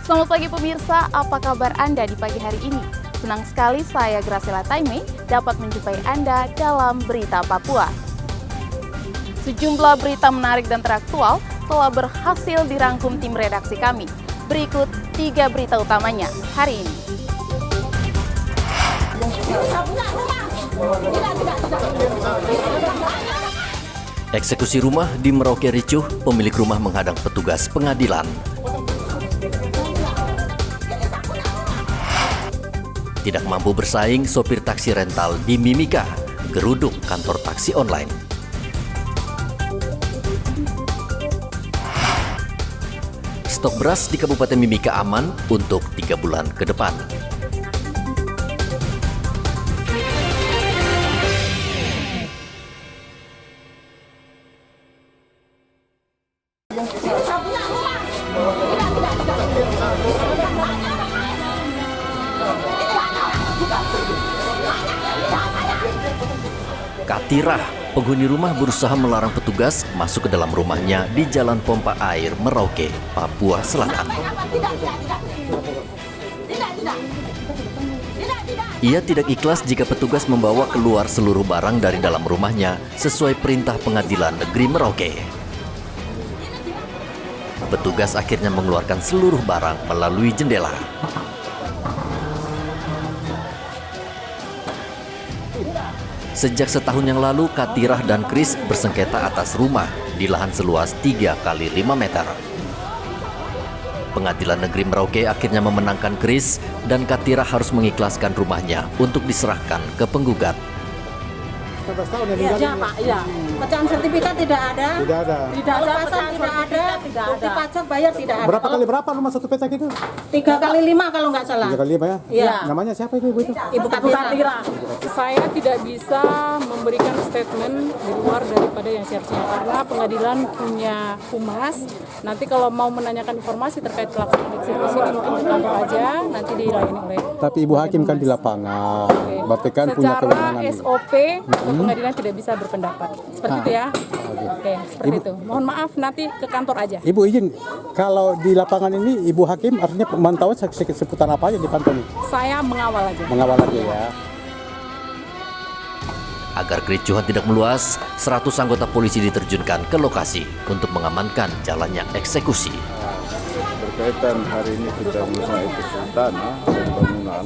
Selamat pagi pemirsa, apa kabar Anda di pagi hari ini? Senang sekali saya Graciela Taime dapat menjumpai Anda dalam Berita Papua. Sejumlah berita menarik dan teraktual telah berhasil dirangkum tim redaksi kami. Berikut 3 berita utamanya hari ini. Eksekusi rumah di Merauke ricuh, pemilik rumah menghadang petugas pengadilan. Tidak mampu bersaing, sopir taksi rental di Mimika geruduk kantor taksi online. Stok beras di Kabupaten Mimika aman untuk 3 bulan ke depan. Katirah, penghuni rumah berusaha melarang petugas masuk ke dalam rumahnya di Jalan Pompa Air, Merauke, Papua Selatan. Ia tidak ikhlas jika petugas membawa keluar seluruh barang dari dalam rumahnya sesuai perintah Pengadilan Negeri Merauke. Petugas akhirnya mengeluarkan seluruh barang melalui jendela. Sejak setahun yang lalu, Katirah dan Kris bersengketa atas rumah di lahan seluas 3 kali 5 meter. Pengadilan Negeri Merauke akhirnya memenangkan Kris dan Katirah harus mengikhlaskan rumahnya untuk diserahkan ke penggugat. Iya Pak, iya. Pecahan sertifikat tidak ada. Tidak ada. Tidak ada, pecahan tidak ada. Bukti pajak bayar tidak ada. Berapa kali berapa rumah satu petak itu? 3 kali 5 kalau nggak salah. 3 kali 5 ya? Iya. Namanya siapa itu Ibu itu? Ibu Katira. Saya tidak bisa memberikan statement di luar daripada yang seharusnya karena pengadilan punya humas. Nanti kalau mau menanyakan informasi terkait pelaksanaan eksekusi mungkin di kantor aja, nanti dilayani oleh. Tapi Ibu Hakim kan di lapangan. Berarti kan punya kewenangan. Secara SOP pengadilan tidak bisa berpendapat. Seperti itu ya. Oke, seperti itu. Mohon maaf nanti ke kantor aja. Ibu izin, kalau di lapangan ini Ibu Hakim artinya pemantauan seputar apa aja dipantau nih? Saya mengawal aja. Mengawal aja ya. Agar kericuhan tidak meluas, 100 anggota polisi diterjunkan ke lokasi untuk mengamankan jalannya eksekusi. Berkaitan hari ini kita mulai kesulitan pembangunan,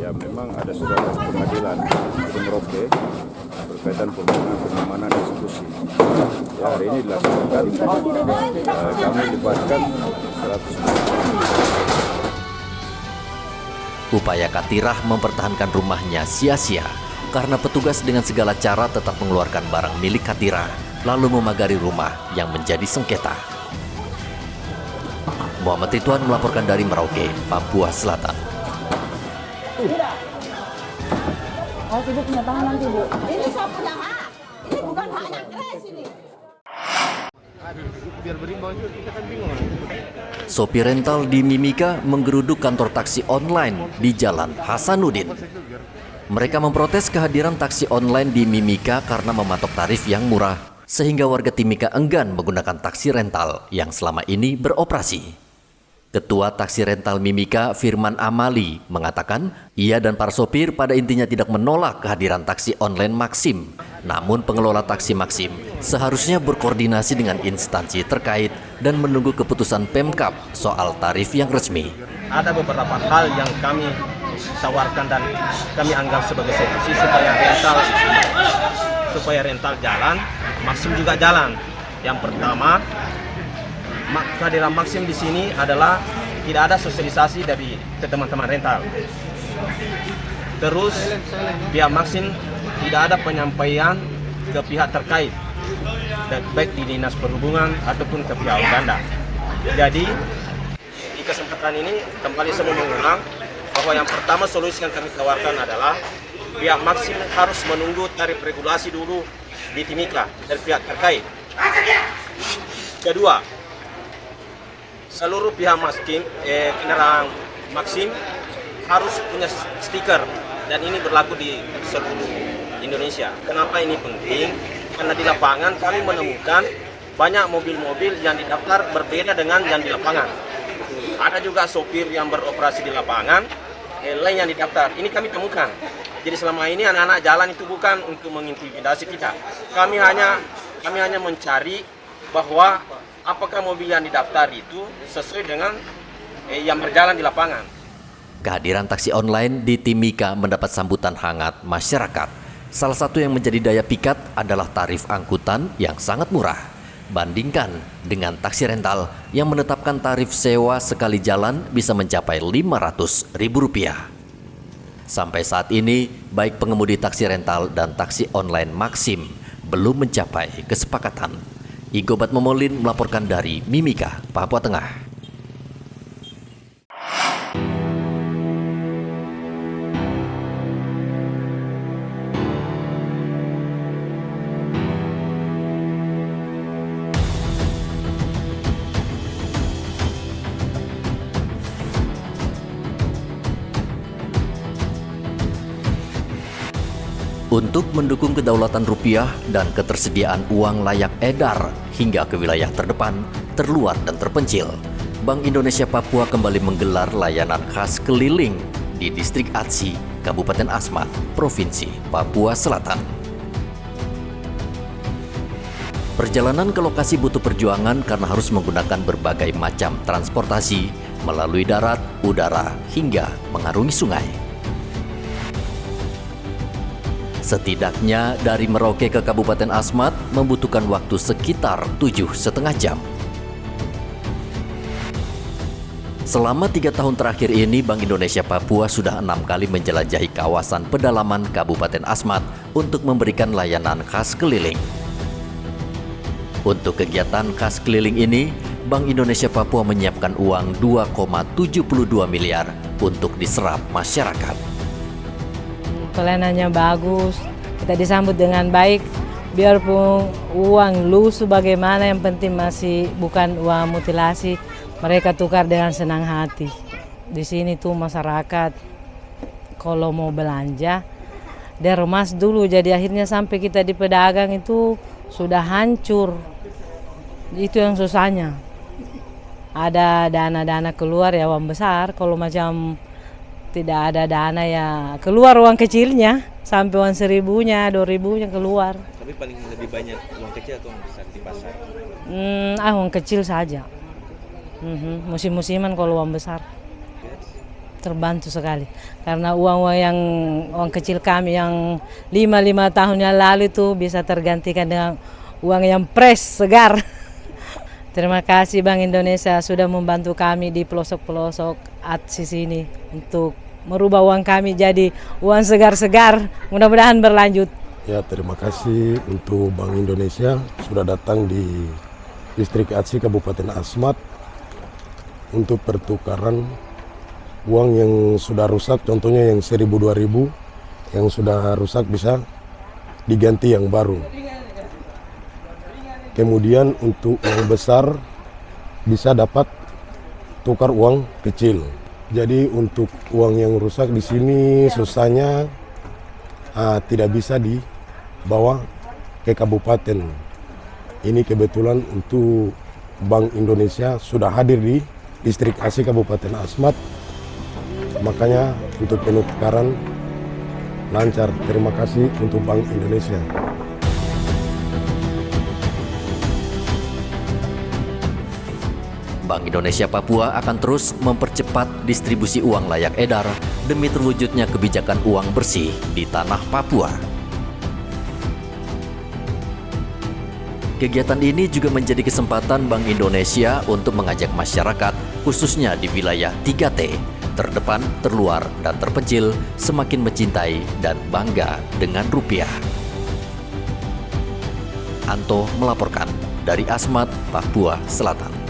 ya memang ada surat dari pengadilan di Merauke berkaitan pengamanan eksekusi. Ya, hari ini dilaksanakan, kami libatkan 100. Upaya Katirah mempertahankan rumahnya sia-sia karena petugas dengan segala cara tetap mengeluarkan barang milik Katirah lalu memagari rumah yang menjadi sengketa. Muhammad Ridwan melaporkan dari Merauke, Papua Selatan. Ibu punya tangan nanti Bu. Ini saya punya hak. Ini bukan haknya Kris ini. Biar berimbang juga, kita kan bingung. Sopir rental di Mimika menggeruduk kantor taksi online di Jalan Hasanuddin. Mereka memprotes kehadiran taksi online di Mimika karena mematok tarif yang murah, sehingga warga Timika enggan menggunakan taksi rental yang selama ini beroperasi. Ketua Taksi Rental Mimika, Firman Amali, mengatakan ia dan para sopir pada intinya tidak menolak kehadiran taksi online Maxim. Namun pengelola taksi Maxim seharusnya berkoordinasi dengan instansi terkait dan menunggu keputusan Pemkab soal tarif yang resmi. Ada beberapa hal yang kami tawarkan dan kami anggap sebagai solusi supaya rental jalan, Maxim juga jalan. Yang pertama, kehadiran Maxim di sini adalah tidak ada sosialisasi dari teman-teman rental. Terus pihak Maxim tidak ada penyampaian ke pihak terkait, baik di Dinas Perhubungan ataupun ke pihak Uganda. Jadi di kesempatan ini kembali saya mengulang bahwa yang pertama solusi yang kami tawarkan adalah pihak Maxim harus menunggu tarif regulasi dulu di Timika dari pihak terkait. Kedua, seluruh pihak kendaraan Maxim harus punya stiker dan ini berlaku di seluruh Indonesia. Kenapa ini penting? Karena di lapangan kami menemukan banyak mobil-mobil yang didaftar berbeda dengan yang di lapangan. Ada juga sopir yang beroperasi di lapangan, lain yang didaftar. Ini kami temukan. Jadi selama ini anak-anak jalan itu bukan untuk mengintimidasi kita. Kami hanya mencari bahwa apakah mobil yang didaftar itu sesuai dengan yang berjalan di lapangan. Kehadiran taksi online di Timika mendapat sambutan hangat masyarakat. Salah satu yang menjadi daya pikat adalah tarif angkutan yang sangat murah. Bandingkan dengan taksi rental yang menetapkan tarif sewa sekali jalan bisa mencapai Rp500.000. Sampai saat ini, baik pengemudi taksi rental dan taksi online Maxim belum mencapai kesepakatan. Igobat Momolin melaporkan dari Mimika, Papua Tengah. Untuk mendukung kedaulatan rupiah dan ketersediaan uang layak edar hingga ke wilayah terdepan, terluar dan terpencil, Bank Indonesia Papua kembali menggelar layanan khas keliling di Distrik Atsi, Kabupaten Asmat, Provinsi Papua Selatan. Perjalanan ke lokasi butuh perjuangan karena harus menggunakan berbagai macam transportasi melalui darat, udara, hingga mengarungi sungai. Setidaknya dari Merauke ke Kabupaten Asmat membutuhkan waktu sekitar 7,5 jam. Selama 3 tahun terakhir ini, Bank Indonesia Papua sudah 6 kali menjelajahi kawasan pedalaman Kabupaten Asmat untuk memberikan layanan khas keliling. Untuk kegiatan khas keliling ini, Bank Indonesia Papua menyiapkan uang 2,72 miliar untuk diserap masyarakat. Pelayanannya bagus, kita disambut dengan baik, biarpun uang lusuh bagaimana, yang penting masih bukan uang mutilasi, mereka tukar dengan senang hati. Di sini tuh masyarakat kalau mau belanja, dia remas dulu, jadi akhirnya sampai kita di pedagang itu sudah hancur. Itu yang susahnya. Ada dana-dana keluar ya uang besar, kalau macam tidak ada dana ya keluar uang kecilnya, sampai uang 1.000-nya, 2.000-nya keluar. Tapi paling lebih banyak uang kecil atau uang besar di pasar? Uang kecil saja. Musim-musiman kalau uang besar. Terbantu sekali. Karena uang kecil kami yang 5 tahun yang lalu itu bisa tergantikan dengan uang yang fresh, segar. Terima kasih Bank Indonesia sudah membantu kami di pelosok-pelosok Atsi sini untuk merubah uang kami jadi uang segar-segar. Mudah-mudahan berlanjut. Ya, terima kasih untuk Bank Indonesia sudah datang di Distrik Atsi Kabupaten Asmat untuk pertukaran uang yang sudah rusak, contohnya yang 1.000-2.000 yang sudah rusak bisa diganti yang baru. Kemudian untuk uang besar bisa dapat tukar uang kecil. Jadi untuk uang yang rusak di sini susahnya tidak bisa dibawa ke kabupaten. Ini kebetulan untuk Bank Indonesia sudah hadir di Distrik Atsi Kabupaten Asmat. Makanya untuk penukaran lancar. Terima kasih untuk Bank Indonesia. Bank Indonesia Papua akan terus mempercepat distribusi uang layak edar demi terwujudnya kebijakan uang bersih di tanah Papua. Kegiatan ini juga menjadi kesempatan Bank Indonesia untuk mengajak masyarakat, khususnya di wilayah 3T, terdepan, terluar, dan terpencil, semakin mencintai dan bangga dengan rupiah. Anto melaporkan dari Asmat, Papua Selatan.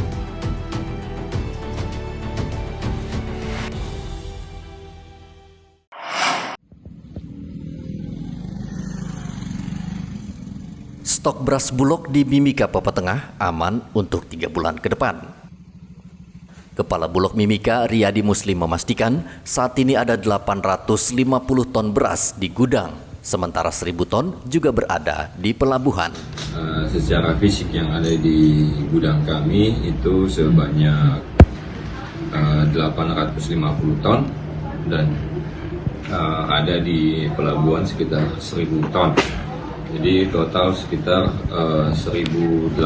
Stok beras Bulog di Mimika, Papua Tengah aman untuk 3 bulan ke depan. Kepala Bulog Mimika, Riyadi Muslim, memastikan saat ini ada 850 ton beras di gudang, sementara 1.000 ton juga berada di pelabuhan. Secara fisik yang ada di gudang kami itu sebanyak 850 ton dan ada di pelabuhan sekitar 1000 ton. Jadi total sekitar 1.800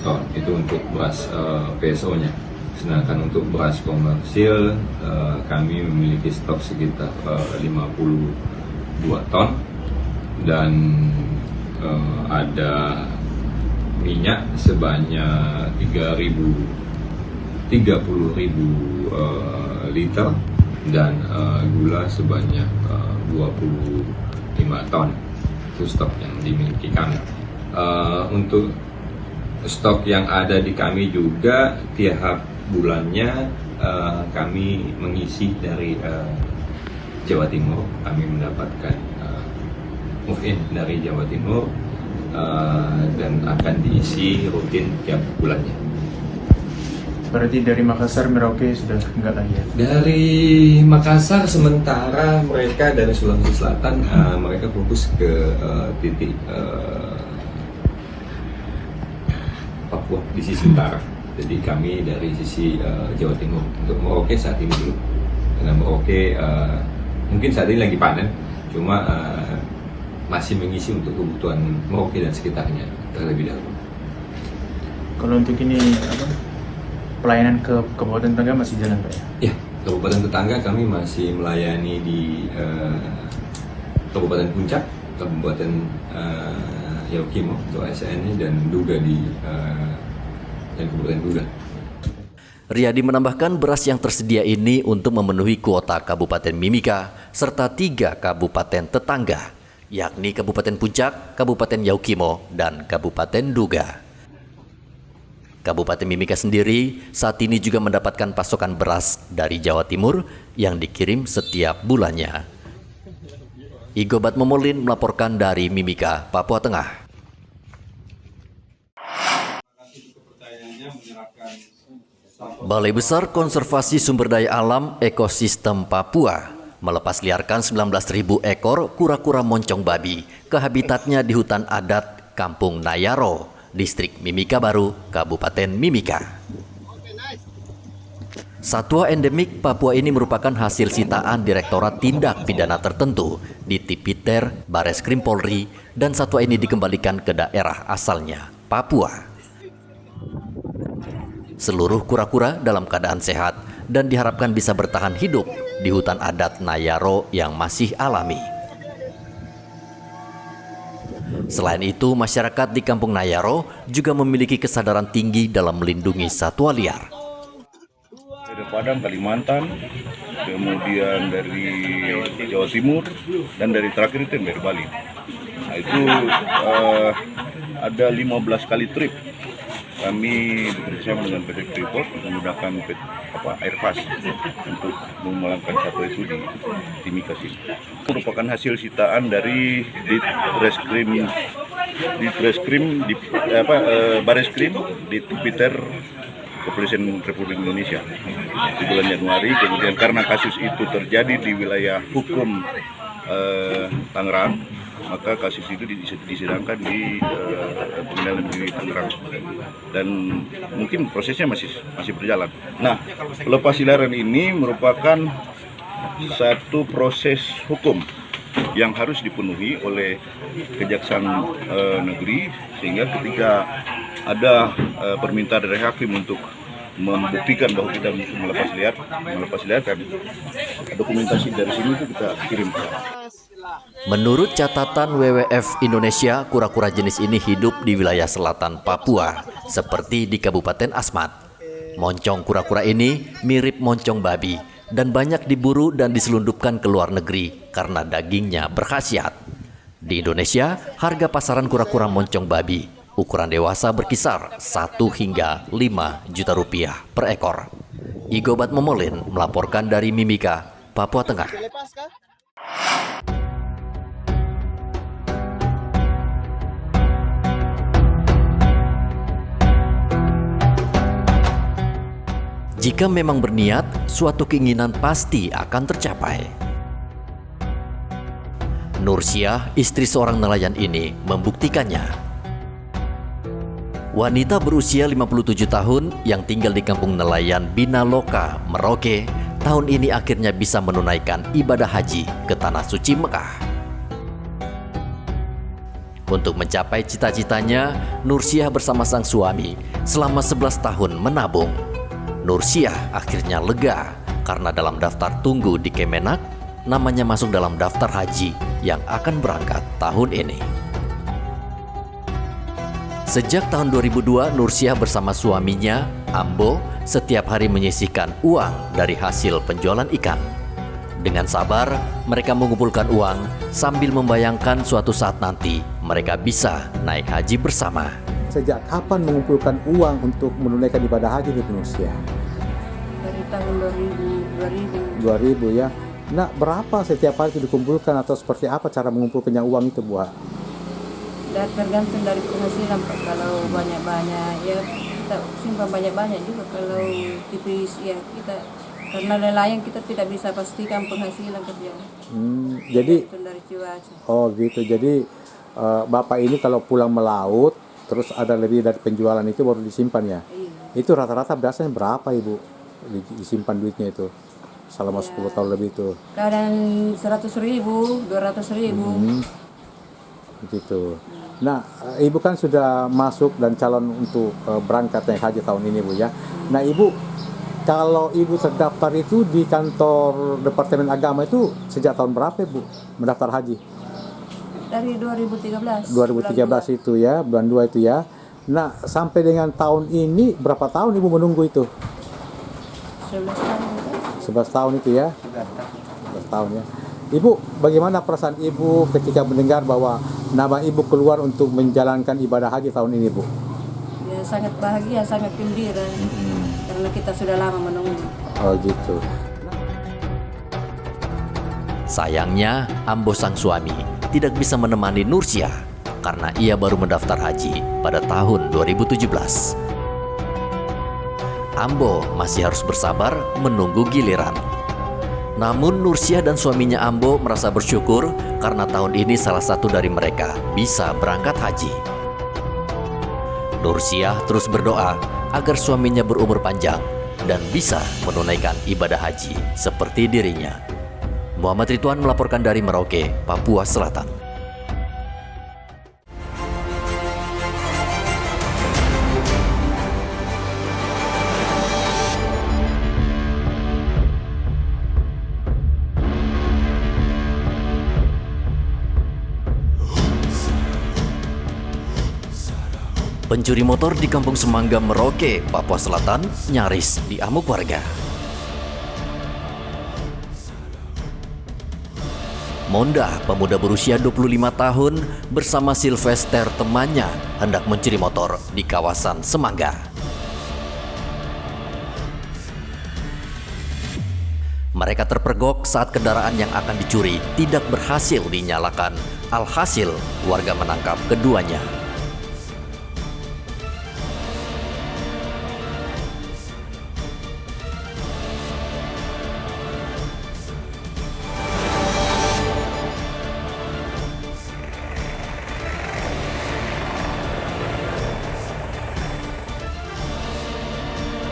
ton itu untuk beras PSO-nya. Sedangkan untuk beras komersil kami memiliki stok sekitar 52 ton dan ada minyak sebanyak 30.000 liter dan gula sebanyak 25 ton. Itu stok yang dimiliki kami. Untuk stok yang ada di kami juga tiap bulannya kami mengisi dari Jawa Timur. Kami mendapatkan move-in dari Jawa Timur dan akan diisi rutin tiap bulannya. Berarti dari Makassar, Merauke sudah enggak lagi ya? Dari Makassar sementara mereka dari Sulawesi Selatan mereka fokus ke titik Papua di sisi utara. Jadi kami dari sisi Jawa Timur. Untuk Merauke saat ini dulu, karena Merauke mungkin saat ini lagi panen, cuma masih mengisi untuk kebutuhan Merauke dan sekitarnya terlebih dahulu. Kalau untuk ini pelayanan ke Kabupaten Tetangga masih jalan Pak ya? Ya, Kabupaten Tetangga kami masih melayani di Kabupaten Puncak, Kabupaten Yaukimo atau ASN dan Duga dan Kabupaten Duga. Riyadi menambahkan beras yang tersedia ini untuk memenuhi kuota Kabupaten Mimika serta 3 kabupaten tetangga, yakni Kabupaten Puncak, Kabupaten Yaukimo, dan Kabupaten Duga. Kabupaten Mimika sendiri saat ini juga mendapatkan pasokan beras dari Jawa Timur yang dikirim setiap bulannya. Igobat Momolin melaporkan dari Mimika, Papua Tengah. Balai Besar Konservasi Sumber Daya Alam Ekosistem Papua melepasliarkan 19.000 ekor kura-kura moncong babi ke habitatnya di hutan adat Kampung Nayaro, Distrik Mimika Baru, Kabupaten Mimika. Satwa endemik Papua ini merupakan hasil sitaan Direktorat Tindak Pidana Tertentu di Tipiter, Bareskrim Polri, dan satwa ini dikembalikan ke daerah asalnya, Papua. Seluruh kura-kura dalam keadaan sehat dan diharapkan bisa bertahan hidup di hutan adat Nayaro yang masih alami. Selain itu, masyarakat di Kampung Nayaro juga memiliki kesadaran tinggi dalam melindungi satwa liar. Dari Padang, Kalimantan, kemudian dari Jawa Timur, dan dari terakhir itu dari Bali. Nah, itu ada 15 kali trip. Kami bekerjasama dengan PT Freeport menggunakan Airfast untuk memulangkan satwa itu di Mimika sini. Itu merupakan hasil sitaan dari Bareskrim di Tipiter Kepolisian Republik Indonesia di bulan Januari. Kemudian karena kasus itu terjadi di wilayah hukum Tangerang, maka kasus itu disidangkan di Pengadilan Negeri Tangerang dan mungkin prosesnya masih berjalan. Nah, pelepasliaran ini merupakan satu proses hukum yang harus dipenuhi oleh Kejaksaan Negeri, sehingga ketika ada permintaan dari hakim untuk membuktikan bahwa kita bisa melepasliarkan dokumentasi dari sini itu kita kirim. Menurut catatan WWF Indonesia, kura-kura jenis ini hidup di wilayah selatan Papua, seperti di Kabupaten Asmat. Moncong kura-kura ini mirip moncong babi dan banyak diburu dan diselundupkan ke luar negeri karena dagingnya berkhasiat. Di Indonesia, harga pasaran kura-kura moncong babi ukuran dewasa berkisar 1 hingga 5 juta rupiah per ekor. Igobat Momolin melaporkan dari Mimika, Papua Tengah. Jika memang berniat, suatu keinginan pasti akan tercapai. Nursiah, istri seorang nelayan ini, membuktikannya. Wanita berusia 57 tahun yang tinggal di kampung nelayan Binaloka, Merauke, tahun ini akhirnya bisa menunaikan ibadah haji ke Tanah Suci Mekah. Untuk mencapai cita-citanya, Nursiah bersama sang suami selama 11 tahun menabung. Nursiah akhirnya lega karena dalam daftar tunggu di Kemenak, namanya masuk dalam daftar haji yang akan berangkat tahun ini. Sejak tahun 2002, Nursiah bersama suaminya, Ambo, setiap hari menyisihkan uang dari hasil penjualan ikan. Dengan sabar, mereka mengumpulkan uang sambil membayangkan suatu saat nanti mereka bisa naik haji bersama. Sejak kapan mengumpulkan uang untuk menunaikan ibadah haji di Nursiah? Dari tahun 2000. 2000 ya. Nah, berapa setiap hari itu dikumpulkan atau seperti apa cara mengumpulkannya uang itu, Bu? Dan tergantung dari penghasilan Pak. Kalau banyak-banyak ya kita simpan banyak-banyak juga. Kalau tipis ya kita, karena nelayan kita tidak bisa pastikan penghasilan kerja. Jadi dari cuaca. Oh gitu. Jadi Bapak ini kalau pulang melaut terus ada lebih dari penjualan itu baru disimpan ya. Iya. Itu rata-rata biasanya berapa Ibu disimpan duitnya itu selama 10 tahun lebih itu? Kadang 100.000, 200.000. Gitu. Nah, Ibu kan sudah masuk dan calon untuk berangkat naik haji tahun ini, Bu ya. Nah, Ibu, kalau Ibu terdaftar itu di kantor Departemen Agama itu sejak tahun berapa, Bu, mendaftar haji? Dari 2013. 2013 itu ya, bulan 2 itu ya. Nah, sampai dengan tahun ini berapa tahun Ibu menunggu itu? 11 tahun. 11 tahun itu ya. 11 tahun ya. Ibu, bagaimana perasaan Ibu ketika mendengar bahwa nama Ibu keluar untuk menjalankan ibadah haji tahun ini, Bu? Ya sangat bahagia, sangat gembira. Karena kita sudah lama menunggu. Oh gitu. Sayangnya, Ambo sang suami tidak bisa menemani Nursiah karena ia baru mendaftar haji pada tahun 2017. Ambo masih harus bersabar menunggu giliran. Namun Nursiah dan suaminya Ambo merasa bersyukur karena tahun ini salah satu dari mereka bisa berangkat haji. Nursiah terus berdoa agar suaminya berumur panjang dan bisa menunaikan ibadah haji seperti dirinya. Muhammad Ridwan melaporkan dari Merauke, Papua Selatan. Pencuri motor di Kampung Semangga, Merauke, Papua Selatan nyaris diamuk warga. Monda, pemuda berusia 25 tahun bersama Sylvester temannya hendak mencuri motor di kawasan Semangga. Mereka terpergok saat kendaraan yang akan dicuri tidak berhasil dinyalakan. Alhasil, warga menangkap keduanya.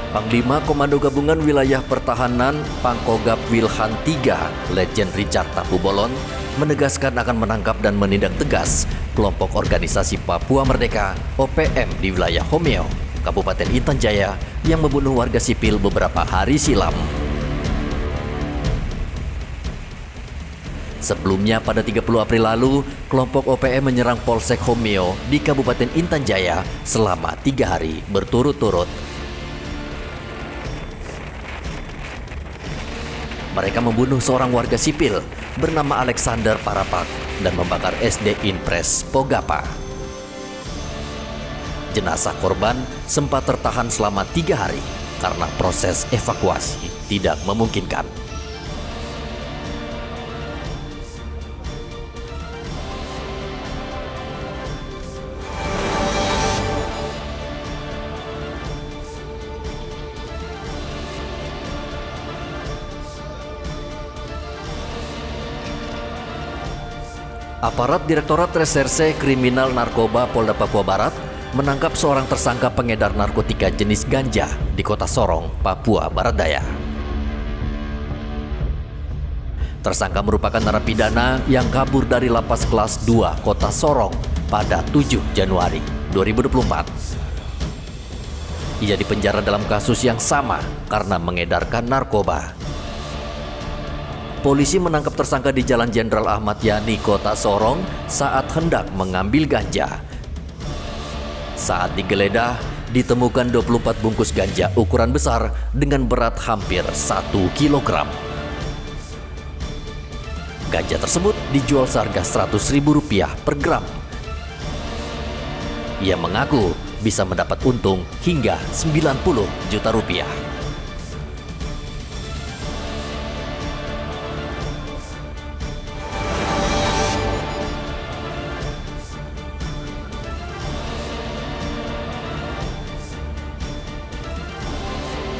Panglima Komando Gabungan Wilayah Pertahanan Pangkogap Wilhan III, Letjen Richard Tapubolon, menegaskan akan menangkap dan menindak tegas kelompok organisasi Papua Merdeka (OPM) di wilayah Homeo, Kabupaten Intan Jaya yang membunuh warga sipil beberapa hari silam. Sebelumnya pada 30 April lalu, kelompok OPM menyerang Polsek Homeo di Kabupaten Intan Jaya selama 3 hari berturut-turut. Mereka membunuh seorang warga sipil bernama Alexander Parapak dan membakar SD Inpres Pogapa. Jenazah korban sempat tertahan selama 3 hari karena proses evakuasi tidak memungkinkan. Aparat Direktorat Reserse Kriminal Narkoba Polda Papua Barat menangkap seorang tersangka pengedar narkotika jenis ganja di Kota Sorong, Papua Barat Daya. Tersangka merupakan narapidana yang kabur dari Lapas Kelas 2 Kota Sorong pada 7 Januari 2024. Ia dipenjara dalam kasus yang sama karena mengedarkan narkoba. Polisi menangkap tersangka di Jalan Jenderal Ahmad Yani, Kota Sorong saat hendak mengambil ganja. Saat digeledah, ditemukan 24 bungkus ganja ukuran besar dengan berat hampir 1 kilogram. Ganja tersebut dijual seharga Rp100.000 per gram. Ia mengaku bisa mendapat untung hingga Rp90 juta.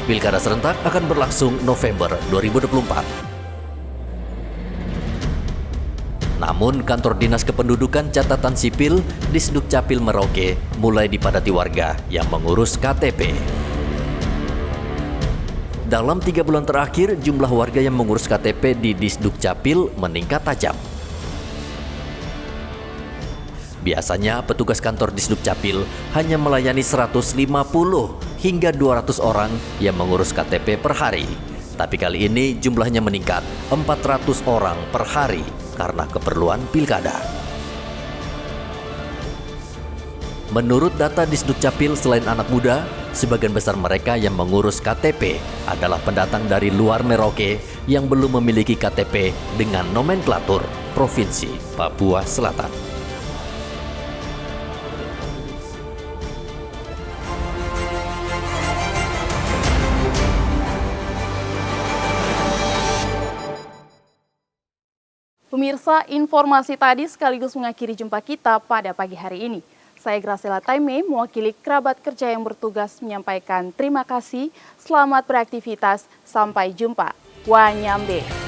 Pilkada serentak akan berlangsung November 2024. Namun, kantor Dinas Kependudukan Catatan Sipil Disdukcapil Merauke mulai dipadati warga yang mengurus KTP. Dalam 3 bulan terakhir, jumlah warga yang mengurus KTP di Disdukcapil meningkat tajam. Biasanya, petugas kantor Disdukcapil hanya melayani 150 hingga 200 orang yang mengurus KTP per hari. Tapi kali ini jumlahnya meningkat 400 orang per hari karena keperluan pilkada. Menurut data Disdukcapil, selain anak muda, sebagian besar mereka yang mengurus KTP adalah pendatang dari luar Merauke yang belum memiliki KTP dengan nomenklatur Provinsi Papua Selatan. Pemirsa, informasi tadi sekaligus mengakhiri jumpa kita pada pagi hari ini. Saya Graciela Taime, mewakili kerabat kerja yang bertugas menyampaikan terima kasih, selamat beraktivitas, sampai jumpa. Wanyambe.